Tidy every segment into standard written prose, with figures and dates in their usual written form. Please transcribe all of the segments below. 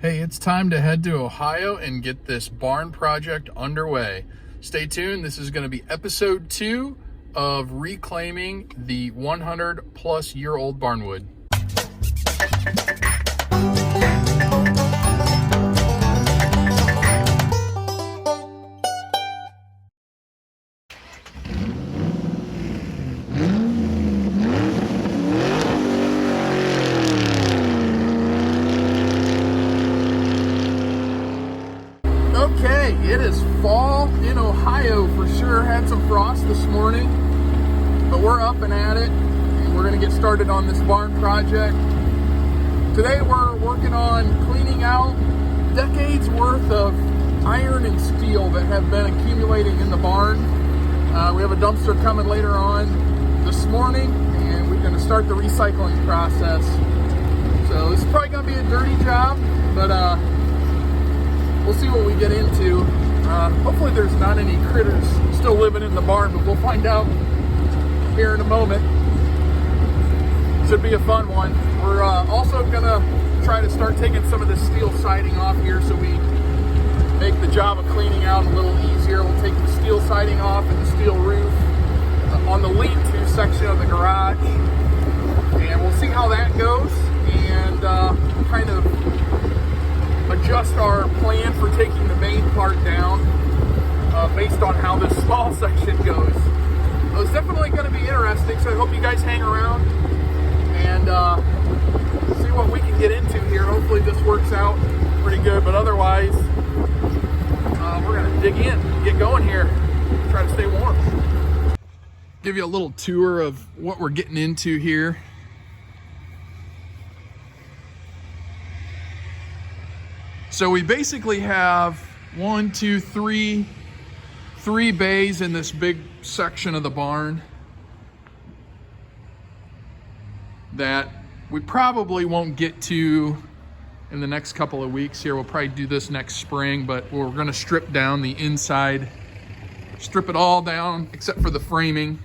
Hey, it's time to head to Ohio and get this barn project underway. Stay tuned. This is going to be episode 2 of reclaiming the 100-plus-year-old barnwood. Okay, it is fall in Ohio for sure. Had some frost this morning, but we're up and at it, and we're going to get started on this barn project. Today we're working on cleaning out decades worth of iron and steel that have been accumulating in the barn. We have a dumpster coming later on this morning, and we're going to start the recycling process. So this is probably going to be a dirty job, but we'll see what we get into. Hopefully there's not any critters still living in the barn, but we'll find out here in a moment. Should be a fun one. We're also gonna try to start taking some of the steel siding off here so we make the job of cleaning out a little easier. We'll take the steel siding off and the steel roof on the lean-to section of the garage, and we'll see how that goes, and kind of adjust our plan for taking the main part down based on how this small section goes. So it's definitely going to be interesting, so I hope you guys hang around and see what we can get into here. Hopefully this works out pretty good, but otherwise we're going to dig in and get going here, try to stay warm. Give you a little tour of what we're getting into here. So we basically have three bays in this big section of the barn that we probably won't get to in the next couple of weeks here. We'll probably do this next spring, but we're gonna strip down the inside, strip it all down except for the framing.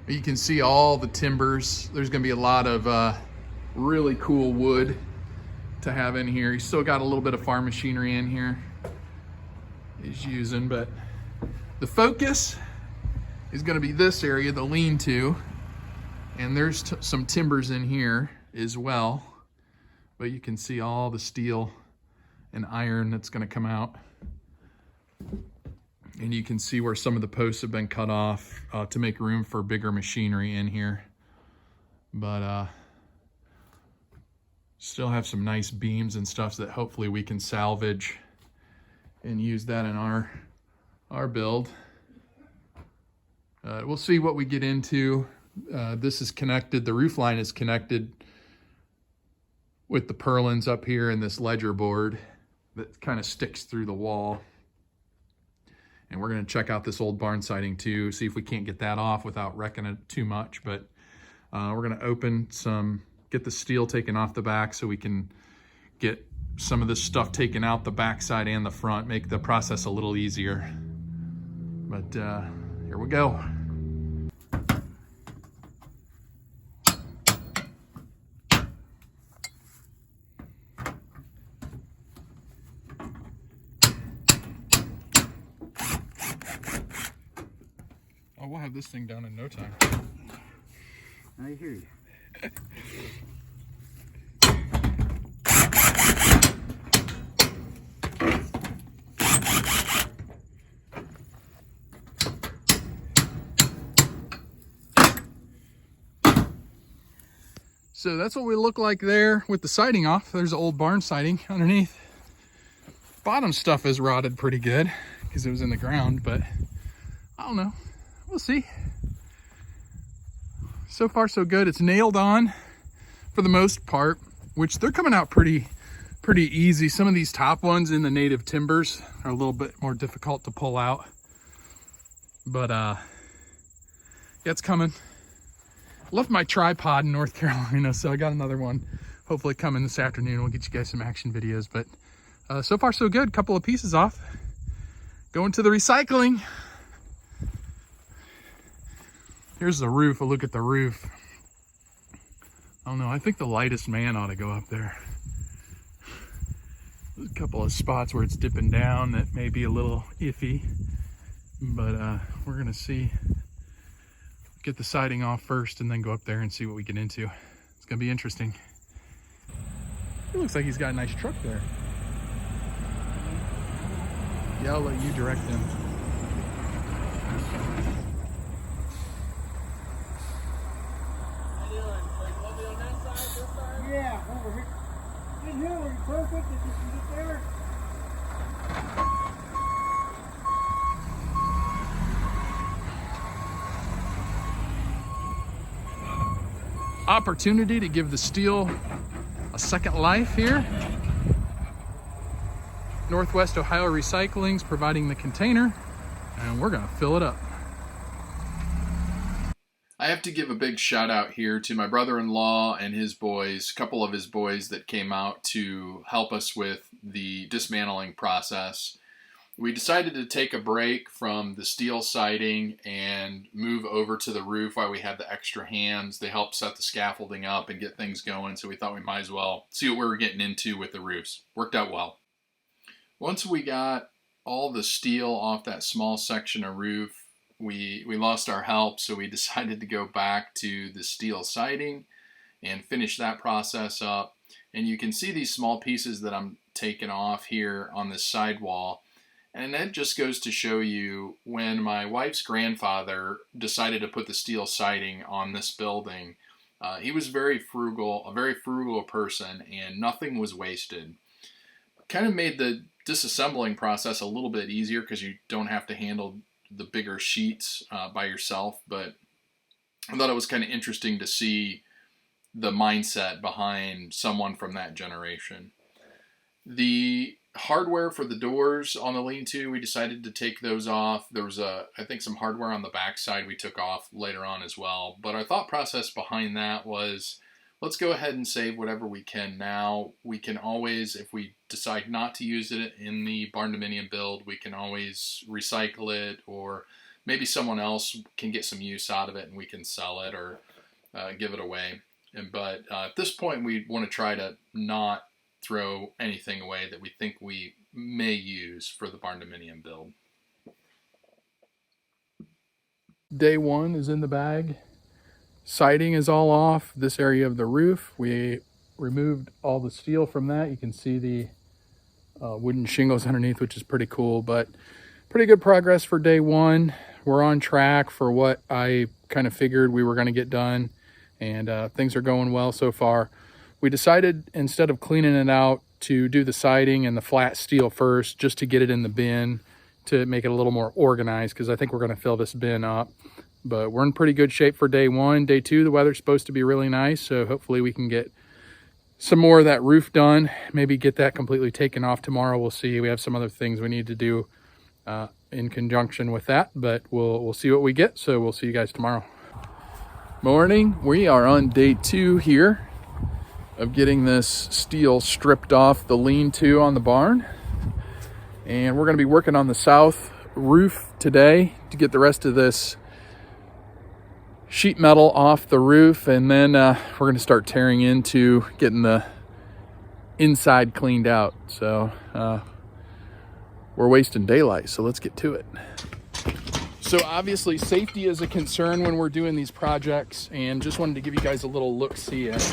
You can see all the timbers. There's gonna be a lot of really cool wood to have in here. He's still got a little bit of farm machinery in here he's using, but the focus is going to be this area, the lean-to, and there's some timbers in here as well, but you can see all the steel and iron that's going to come out, and you can see where some of the posts have been cut off to make room for bigger machinery in here, but still have some nice beams and stuff that hopefully we can salvage and use that in our build. We'll see what we get into. This is connected, the roof line is connected with the purlins up here in this ledger board that kind of sticks through the wall. And we're going to check out this old barn siding too, see if we can't get that off without wrecking it too much. But we're going to open some, get the steel taken off the back so we can get some of this stuff taken out the backside and the front, make the process a little easier. But here we go. Oh, we'll have this thing done in no time. I hear you. So that's what we look like there with the siding off. There's the old barn siding underneath. Bottom stuff is rotted pretty good because it was in the ground, but I don't know. We'll see. So far so good. It's nailed on for the most part, which they're coming out pretty easy. Some of these top ones in the native timbers are a little bit more difficult to pull out, but yeah, it's coming. Left my tripod in North Carolina, so I got another one hopefully coming this afternoon. We'll get you guys some action videos, but so far so good. Couple of pieces off, going to the recycling. Here's the roof. A look at the roof. I don't know, I think the lightest man ought to go up there. There's a couple of spots where it's dipping down that may be a little iffy, but we're gonna see. Get the siding off first and then go up there and see what we get into. It's gonna be interesting. It looks like he's got a nice truck there. Yeah, I'll let you direct him. Yeah, over here. In here will be perfect if you can get there. Opportunity to give the steel a second life here. Northwest Ohio Recycling's providing the container, and we're gonna fill it up. I have to give a big shout out here to my brother-in-law and his boys, a couple of his boys that came out to help us with the dismantling process. We decided to take a break from the steel siding and move over to the roof while we had the extra hands. They helped set the scaffolding up and get things going, so we thought we might as well see what we were getting into with the roofs. Worked out well. Once we got all the steel off that small section of roof, we lost our help, so we decided to go back to the steel siding and finish that process up. And you can see these small pieces that I'm taking off here on this sidewall. And that just goes to show you, when my wife's grandfather decided to put the steel siding on this building, he was a very frugal person, and nothing was wasted. Kind of made the disassembling process a little bit easier because you don't have to handle the bigger sheets by yourself, but I thought it was kind of interesting to see the mindset behind someone from that generation. The hardware for the doors on the lean-to, we decided to take those off. There was I think some hardware on the back side we took off later on as well. But our thought process behind that was, let's go ahead and save whatever we can now. We can always, if we decide not to use it in the barn dominium build, we can always recycle it, or maybe someone else can get some use out of it and we can sell it or give it away. But at this point, we want to try to not throw anything away that we think we may use for the barn dominium build. Day one is in the bag. Siding is all off. This area of the roof, we removed all the steel from that. You can see the wooden shingles underneath, which is pretty cool, but pretty good progress for day one. We're on track for what I kind of figured we were going to get done, and things are going well so far. We decided, instead of cleaning it out, to do the siding and the flat steel first, just to get it in the bin, to make it a little more organized, because I think we're going to fill this bin up. But we're in pretty good shape for day one. Day two, the weather's supposed to be really nice, so hopefully we can get some more of that roof done. Maybe get that completely taken off tomorrow. We'll see. We have some other things we need to do in conjunction with that, but we'll see what we get. So we'll see you guys tomorrow. Morning. We are on day two here of getting this steel stripped off the lean-to on the barn, and we're going to be working on the south roof today to get the rest of this sheet metal off the roof, and then we're going to start tearing into getting the inside cleaned out. So we're wasting daylight, so let's get to it. So obviously safety is a concern when we're doing these projects, and just wanted to give you guys a little look-see at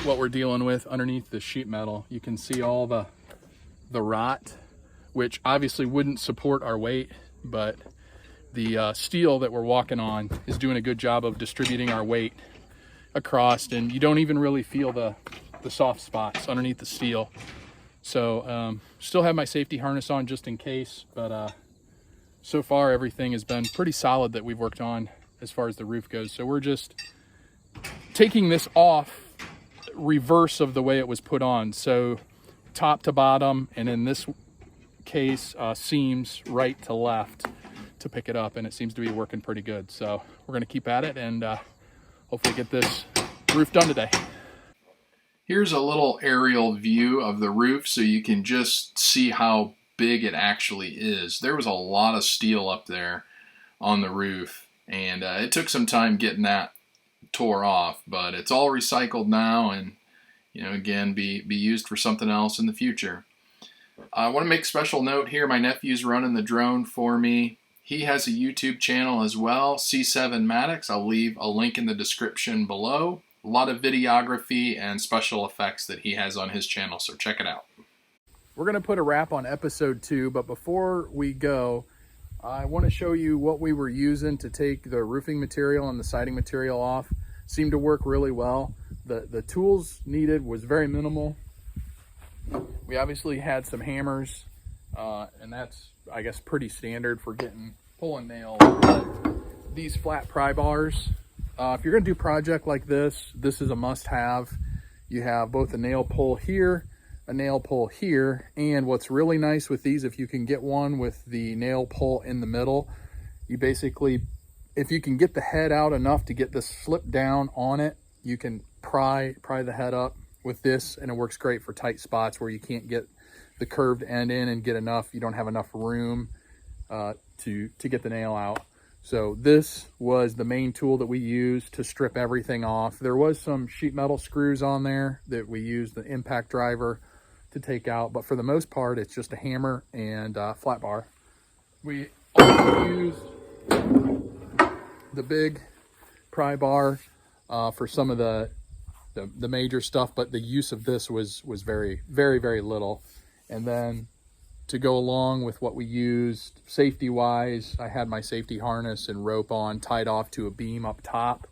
what we're dealing with underneath the sheet metal. You can see all the rot, which obviously wouldn't support our weight, but the steel that we're walking on is doing a good job of distributing our weight across, and you don't even really feel the soft spots underneath the steel. So still have my safety harness on just in case, but so far everything has been pretty solid that we've worked on as far as the roof goes. So we're just taking this off reverse of the way it was put on, so top to bottom, and in this case seams right to left to pick it up, and it seems to be working pretty good. So we're going to keep at it and hopefully get this roof done today. Here's a little aerial view of the roof so you can just see how big it actually is. There was a lot of steel up there on the roof, and it took some time getting that tore off, but it's all recycled now, and again, be used for something else in the future. I want to make special note here. My nephew's running the drone for me. He has a YouTube channel as well, C7 Maddox. I'll leave a link in the description below. A lot of videography and special effects that he has on his channel, so check it out. We're going to put a wrap on episode 2, but before we go, I want to show you what we were using to take the roofing material and the siding material off. Seemed to work really well. The tools needed was very minimal. We obviously had some hammers, and that's, I guess, pretty standard for pulling nails. But these flat pry bars, if you're going to do a project like this, this is a must-have. You have both a nail pull here, a nail pull here, and what's really nice with these, if you can get one with the nail pull in the middle, you basically, if you can get the head out enough to get this slip down on it, you can pry the head up with this, and it works great for tight spots where you can't get the curved end in and get enough, you don't have enough room to get the nail out. So this was the main tool that we used to strip everything off. There was some sheet metal screws on there that we used the impact driver to take out, but for the most part, it's just a hammer and flat bar. We also used the big pry bar for some of the major stuff, but the use of this was very, very, very little. And then to go along with what we used safety wise, I had my safety harness and rope on, tied off to a beam up top,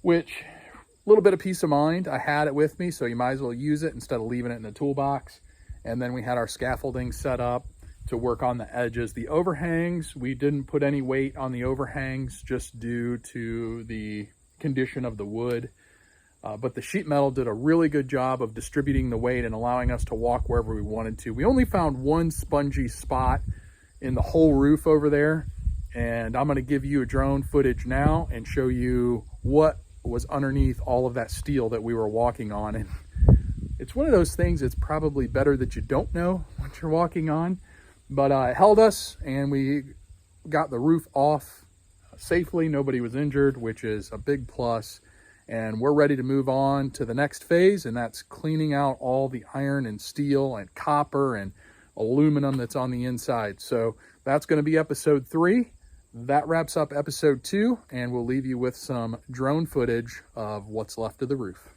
which a little bit of peace of mind. I had it with me, so you might as well use it instead of leaving it in the toolbox. And then we had our scaffolding set up to work on the edges. The overhangs, we didn't put any weight on the overhangs just due to the condition of the wood. But the sheet metal did a really good job of distributing the weight and allowing us to walk wherever we wanted to. We only found one spongy spot in the whole roof over there, and I'm going to give you a drone footage now and show you what was underneath all of that steel that we were walking on. And it's one of those things, it's probably better that you don't know what you're walking on, but it held us, and we got the roof off safely. Nobody was injured, which is a big plus. And we're ready to move on to the next phase, and that's cleaning out all the iron and steel and copper and aluminum that's on the inside. So that's going to be episode 3. That wraps up episode 2, and we'll leave you with some drone footage of what's left of the roof.